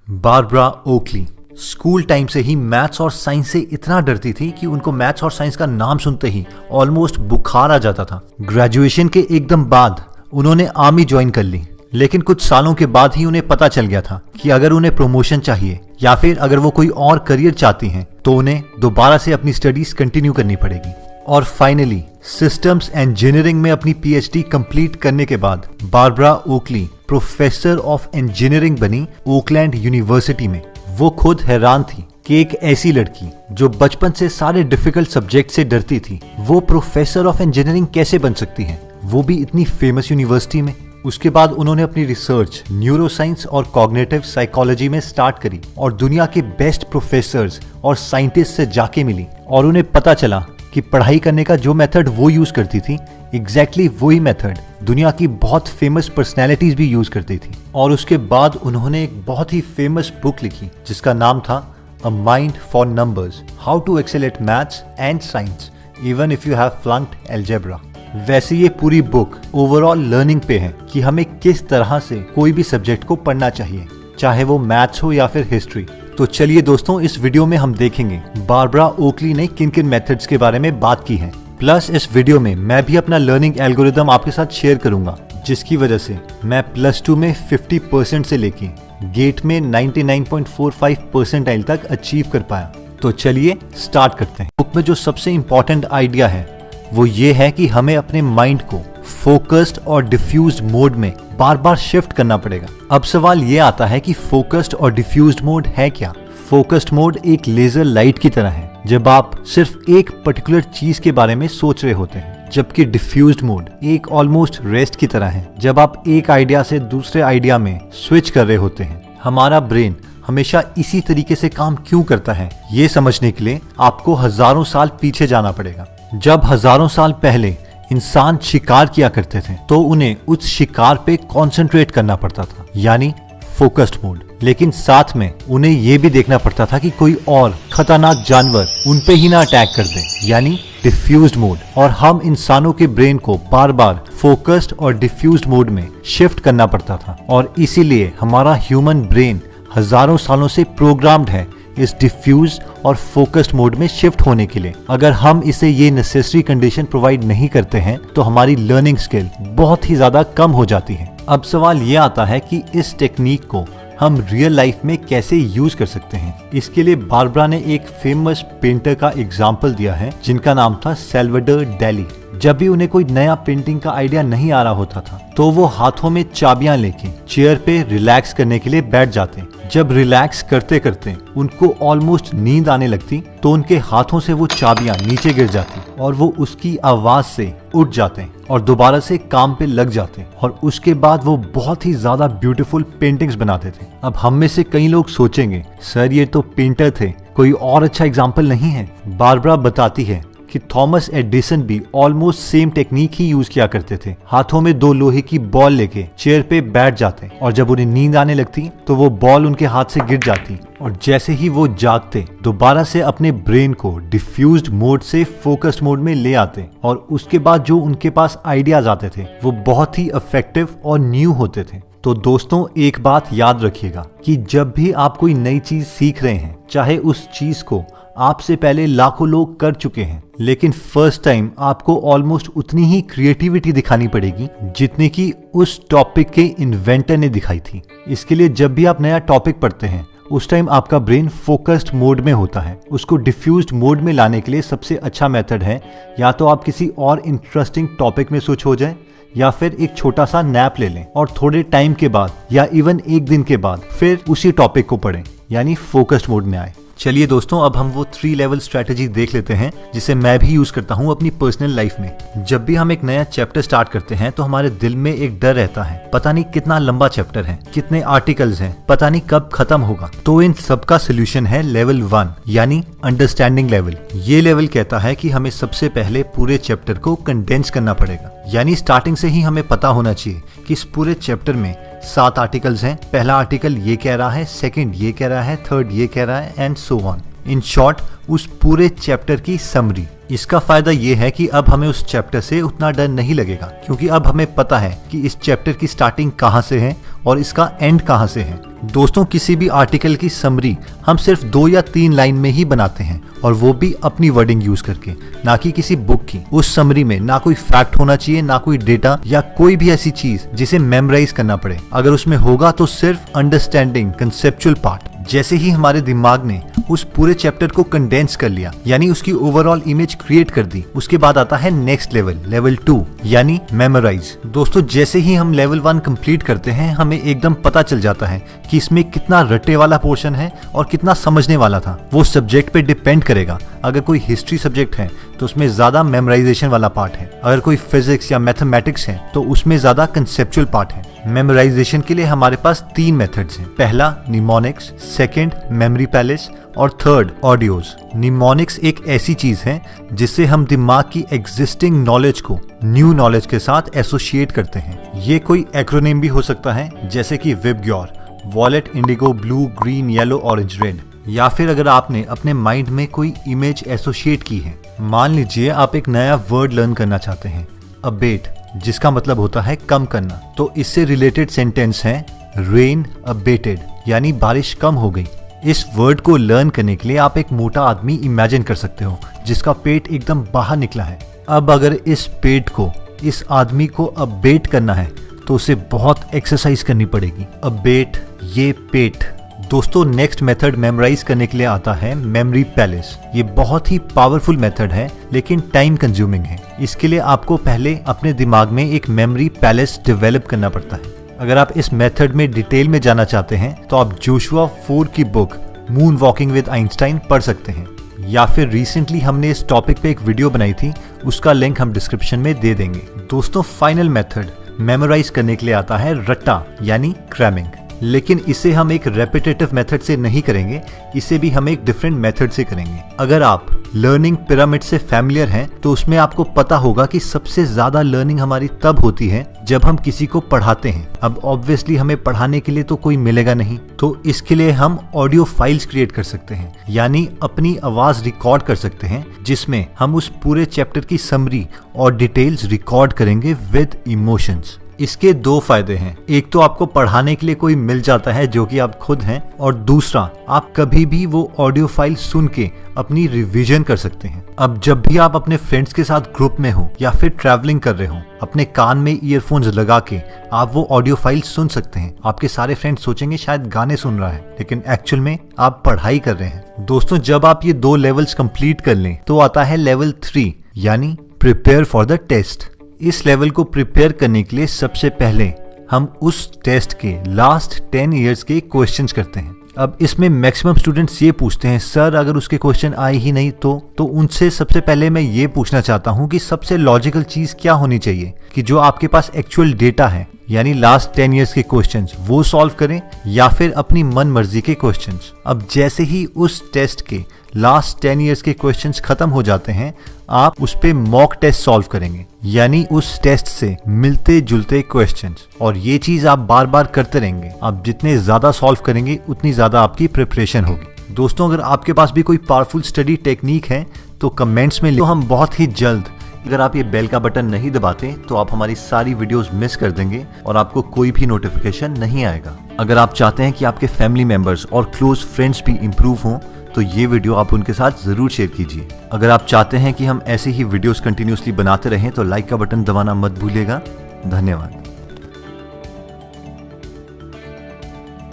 Barbara ओकली school time से ही maths और science से इतना डरती थी कि उनको मैथ्स और साइंस का नाम सुनते ही ऑलमोस्ट बुखार आ जाता था। ग्रेजुएशन के एकदम बाद उन्होंने आर्मी ज्वाइन कर ली, लेकिन कुछ सालों के बाद ही उन्हें पता चल गया था कि अगर उन्हें प्रमोशन चाहिए या फिर अगर वो कोई और करियर चाहती हैं तो उन्हें दोबारा से अपनी स्टडीज कंटिन्यू करनी पड़ेगी। और फाइनली सिस्टम्स इंजीनियरिंग में अपनी पीएचडी कंप्लीट करने के बाद बारबरा ओकली प्रोफेसर ऑफ इंजीनियरिंग बनी ओकलैंड यूनिवर्सिटी में। वो खुद हैरान थी कि एक ऐसी लड़की जो बचपन से सारे डिफिकल्ट सब्जेक्ट से डरती थी, वो प्रोफेसर ऑफ इंजीनियरिंग कैसे बन सकती है, वो भी इतनी फेमस यूनिवर्सिटी में। उसके बाद उन्होंने अपनी रिसर्च न्यूरोसाइंस और कॉग्निटिव साइकोलॉजी में स्टार्ट करी और दुनिया के बेस्ट प्रोफेसर्स और साइंटिस्ट से जाके मिली और उन्हें पता चला कि पढ़ाई करने का जो मेथड वो यूज करती थी एग्जैक्टली वही मेथड दुनिया की बहुत फेमस पर्सनैलिटीज भी यूज करती थी। और उसके बाद उन्होंने एक बहुत ही फेमस बुक लिखी जिसका नाम था a mind for numbers, how to excel at maths and science even if you have flunked algebra. वैसे ये पूरी बुक ओवरऑल लर्निंग पे है कि हमें किस तरह से कोई भी सब्जेक्ट को पढ़ना चाहिए, चाहे वो मैथ्स हो या फिर हिस्ट्री। तो चलिए दोस्तों, इस वीडियो में हम देखेंगे बारबरा ओकली ने किन किन मेथड्स के बारे में बात की है। प्लस इस वीडियो में मैं भी अपना लर्निंग एल्गोरिदम आपके साथ शेयर करूंगा, जिसकी वजह से मैं +2 में 50% से लेके गेट में 99.45 परसेंटाइल तक अचीव कर पाया। तो चलिए स्टार्ट करते हैं। बुक में जो सबसे इम्पोर्टेंट आइडिया है वो ये है कि हमें अपने माइंड को फोकस्ड और डिफ्यूज्ड मोड में बार बार शिफ्ट करना पड़ेगा। अब सवाल ये आता है कि फोकस्ड और डिफ्यूज्ड मोड है क्या। फोकस्ड मोड एक लेजर लाइट की तरह है जब आप सिर्फ एक पर्टिकुलर चीज के बारे में सोच रहे होते हैं, जबकि डिफ्यूज्ड मोड एक ऑलमोस्ट रेस्ट की तरह है जब आप एक आइडिया से दूसरे आइडिया में स्विच कर रहे होते हैं। हमारा ब्रेन हमेशा इसी तरीके से काम क्यों करता है, ये समझने के लिए आपको हजारों साल पीछे जाना पड़ेगा। जब हजारों साल पहले इंसान शिकार किया करते थे तो उन्हें उस शिकार पे कंसंट्रेट करना पड़ता था, यानी फोकस्ड मोड। लेकिन साथ में उन्हें यह भी देखना पड़ता था कि कोई और खतरनाक जानवर उन पे ही ना अटैक कर दे, यानी डिफ्यूज्ड मोड। और हम इंसानों के ब्रेन को बार बार फोकस्ड और डिफ्यूज्ड मोड में शिफ्ट करना पड़ता था और इसीलिए हमारा ह्यूमन ब्रेन हजारों सालों से प्रोग्राम्ड है इस डिफ्यूज और फोकस्ड मोड में शिफ्ट होने के लिए। अगर हम इसे ये नेसेसरी कंडीशन प्रोवाइड नहीं करते हैं तो हमारी लर्निंग स्किल बहुत ही ज्यादा कम हो जाती है। अब सवाल ये आता है कि इस टेक्निक को हम रियल लाइफ में कैसे यूज कर सकते हैं। इसके लिए बारबरा ने एक फेमस पेंटर का एग्जाम्पल दिया है जिनका नाम था सैल्वाडोर डैली। जब भी उन्हें कोई नया पेंटिंग का आइडिया नहीं आ रहा होता था तो वो हाथों में चाबियां लेके चेयर पे रिलैक्स करने के लिए बैठ जाते। जब रिलैक्स करते करते उनको ऑलमोस्ट नींद आने लगती तो उनके हाथों से वो चाबियां नीचे गिर जाती और वो उसकी आवाज से उठ जाते और दोबारा से काम पे लग जाते और उसके बाद वो बहुत ही ज्यादा ब्यूटीफुल पेंटिंग्स बनाते थे। अब हम में से कई लोग सोचेंगे, सर ये तो पेंटर थे, कोई और अच्छा एग्जाम्पल नहीं है। बारबरा बताती है कि थॉमस एडिसन भी ऑलमोस्ट सेम टेक्निक ही यूज किया करते थे। हाथों में 2 लोहे की बॉल लेके चेयर पे बैठ जाते और जब उन्हें नींद आने लगती तो वो बॉल उनके हाथ से गिर जाती और जैसे ही वो जागते दोबारा से अपने ब्रेन को डिफ्यूज्ड मोड से फोकस्ड मोड में ले आते और उसके बाद जो उनके पास आइडियाज आते थे वो बहुत ही इफेक्टिव और न्यू होते थे। तो दोस्तों, एक बात याद रखिएगा कि जब भी आप कोई नई चीज सीख रहे हैं, चाहे उस चीज को आपसे पहले लाखों लोग कर चुके हैं, लेकिन फर्स्ट टाइम आपको ऑलमोस्ट उतनी ही क्रिएटिविटी दिखानी पड़ेगी जितनी कि उस टॉपिक के इन्वेंटर ने दिखाई थी। इसके लिए जब भी आप नया टॉपिक पढ़ते हैं उस टाइम आपका ब्रेन फोकस्ड मोड में होता है। उसको डिफ्यूज्ड मोड में लाने के लिए सबसे अच्छा मेथड है या तो आप किसी और इंटरेस्टिंग टॉपिक में स्विच हो जाएं या फिर एक छोटा सा नैप ले लें और थोड़े टाइम के बाद या इवन एक दिन के बाद फिर उसी टॉपिक को पढ़ें, यानी फोकस्ड मोड में आए। चलिए दोस्तों, अब हम वो 3 लेवल स्ट्रेटेजी देख लेते हैं जिसे मैं भी यूज करता हूँ अपनी पर्सनल लाइफ में। जब भी हम एक नया चैप्टर स्टार्ट करते हैं तो हमारे दिल में एक डर रहता है, पता नहीं कितना लंबा चैप्टर है, कितने आर्टिकल्स हैं, पता नहीं कब खत्म होगा। तो इन सब का सोल्यूशन है लेवल 1, यानी अंडरस्टैंडिंग लेवल। ये लेवल कहता है कि हमें सबसे पहले पूरे चैप्टर को कंडेंस करना पड़ेगा, यानी स्टार्टिंग से ही हमें पता होना चाहिए कि इस पूरे चैप्टर में 7 आर्टिकल्स हैं। पहला आर्टिकल ये कह रहा है, सेकंड ये कह रहा है, थर्ड ये कह रहा है and so on. In short उस पूरे चैप्टर की समरी। इसका फायदा ये है कि अब हमें उस चैप्टर से उतना डर नहीं लगेगा, क्योंकि अब हमें पता है कि इस चैप्टर की स्टार्टिंग कहाँ से है और इसका एंड कहाँ से है। दोस्तों, किसी भी आर्टिकल की समरी हम सिर्फ 2 या 3 लाइन में ही बनाते हैं, और वो भी अपनी वर्डिंग यूज करके, ना कि किसी बुक की। उस समरी में ना कोई फैक्ट होना चाहिए, ना कोई डेटा या कोई भी ऐसी चीज जिसे मेमोराइज करना पड़े। अगर उसमें होगा तो सिर्फ अंडरस्टैंडिंग कंसेप्चुअल पार्ट। जैसे ही हमारे दिमाग ने उस पूरे चैप्टर को कंडेंस कर लिया, यानी उसकी ओवरऑल इमेज क्रिएट कर दी, उसके बाद आता है नेक्स्ट लेवल, लेवल 2, यानी मेमोराइज। दोस्तों, जैसे ही हम लेवल 1 कंप्लीट करते हैं, हमें एकदम पता चल जाता है कि इसमें कितना रटे वाला पोर्शन है और कितना समझने वाला था। वो सब्जेक्ट पे डिपेंड करेगा। अगर कोई हिस्ट्री सब्जेक्ट है तो उसमें ज्यादा मेमोराइजेशन वाला पार्ट है, अगर कोई फिजिक्स या मैथमेटिक्स है तो उसमें ज्यादा कंसेप्चुअल पार्ट है। मेमोराइजेशन के लिए हमारे पास 3 मेथड्स हैं। पहला निमोनिक्स, सेकंड मेमोरी पैलेस और थर्ड ऑडियोज। निमोनिक्स एक ऐसी चीज है जिससे हम दिमाग की एग्जिस्टिंग नॉलेज को न्यू नॉलेज के साथ एसोसिएट करते हैं। ये कोई एक्रोनिम भी हो सकता है, जैसे कि VIBGYOR, wallet, Indigo, blue, green, yellow, orange, red. या फिर अगर आपने अपने माइंड में कोई इमेज एसोसिएट की है, मान लीजिए आप एक नया वर्ड लर्न करना चाहते हैं, अबेट, जिसका मतलब होता है कम करना, तो इससे रिलेटेड सेंटेंस है रेन अबेटेड, यानी बारिश कम हो गई। इस वर्ड को लर्न करने के लिए आप एक मोटा आदमी इमेजिन कर सकते हो जिसका पेट एकदम बाहर निकला है। अब अगर इस पेट को, इस आदमी को अबेट करना है तो उसे बहुत एक्सरसाइज करनी पड़ेगी। अबेट ये पेट। दोस्तों, नेक्स्ट मेथड मेमोराइज करने के लिए आता है मेमोरी पैलेस। ये बहुत ही पावरफुल मेथड है, लेकिन टाइम कंज्यूमिंग है। इसके लिए आपको पहले अपने दिमाग में एक मेमोरी पैलेस डेवलप करना पड़ता है। अगर आप इस मेथड में डिटेल में जाना चाहते हैं तो आप जोशुआ फोर्ड की book moon walking with Einstein पढ़ सकते हैं, या फिर रिसेंटली हमने इस टॉपिक पे एक वीडियो बनाई थी, उसका लिंक हम डिस्क्रिप्शन में दे देंगे। दोस्तों, फाइनल मेथड मेमोराइज करने के लिए आता है रट्टा, यानी क्रैमिंग। लेकिन इसे हम एक रेपिटेटिव मेथड से नहीं करेंगे, इसे भी हम एक डिफरेंट मेथड से करेंगे। अगर आप लर्निंग पिरामिड से फैमिलियर हैं तो उसमें आपको पता होगा कि सबसे ज्यादा लर्निंग हमारी तब होती है जब हम किसी को पढ़ाते हैं। अब ऑब्वियसली हमें पढ़ाने के लिए तो कोई मिलेगा नहीं, तो इसके लिए हम ऑडियो फाइल्स क्रिएट कर सकते हैं, यानी अपनी आवाज रिकॉर्ड कर सकते हैं, जिसमें हम उस पूरे चैप्टर की समरी और डिटेल्स रिकॉर्ड करेंगे विद इमोशंस। इसके 2 फायदे हैं। एक तो आपको पढ़ाने के लिए कोई मिल जाता है जो कि आप खुद हैं, और दूसरा आप कभी भी वो ऑडियो फाइल सुन के अपनी रिवीजन कर सकते हैं। अब जब भी आप अपने फ्रेंड्स के साथ ग्रुप में हो या फिर ट्रैवलिंग कर रहे हो, अपने कान में ईयरफोन्स लगा के आप वो ऑडियो फाइल सुन सकते हैं। आपके सारे फ्रेंड्स सोचेंगे शायद गाने सुन रहा है, लेकिन एक्चुअल में आप पढ़ाई कर रहे हैं। दोस्तों, जब आप ये 2 लेवल्स कंप्लीट कर लें तो आता है लेवल 3, यानी प्रिपेयर फॉर द टेस्ट। इस लेवल को प्रिपेयर करने के लिए सबसे पहले हम उस टेस्ट के लास्ट 10 इयर्स के क्वेश्चंस करते हैं। अब इसमें मैक्सिमम स्टूडेंट्स ये पूछते हैं, सर अगर उसके क्वेश्चन आए ही नहीं तो उनसे सबसे पहले मैं ये पूछना चाहता हूँ कि सबसे लॉजिकल चीज क्या होनी चाहिए कि जो आपके पास एक्चुअल डेटा है, यानी लास्ट 10 इयर्स के क्वेश्चंस, वो सॉल्व करें, या फिर अपनी मन मर्जी के क्वेश्चंस। अब जैसे ही उस टेस्ट के लास्ट 10 इयर्स के क्वेश्चंस खत्म हो जाते हैं, आप उस पे मॉक टेस्ट सॉल्व करेंगे, यानी उस टेस्ट से मिलते जुलते क्वेश्चंस। और ये चीज आप बार बार करते रहेंगे। आप जितने ज्यादा सॉल्व करेंगे उतनी ज्यादा आपकी प्रिपरेशन होगी। दोस्तों, अगर आपके पास भी कोई पावरफुल स्टडी टेक्निक है तो कमेंट्स में लिखो, हम बहुत ही जल्द। अगर आप ये बेल का बटन नहीं दबाते तो आप हमारी सारी वीडियोस मिस कर देंगे और आपको कोई भी नोटिफिकेशन नहीं आएगा। अगर आप चाहते हैं कि आपके फैमिली मेंबर्स और क्लोज फ्रेंड्स भी इंप्रूव हों तो ये वीडियो आप उनके साथ जरूर शेयर कीजिए। अगर आप चाहते हैं कि हम ऐसे ही वीडियोस कंटिन्यूसली बनाते रहें तो लाइक का बटन दबाना मत भूलिएगा। धन्यवाद।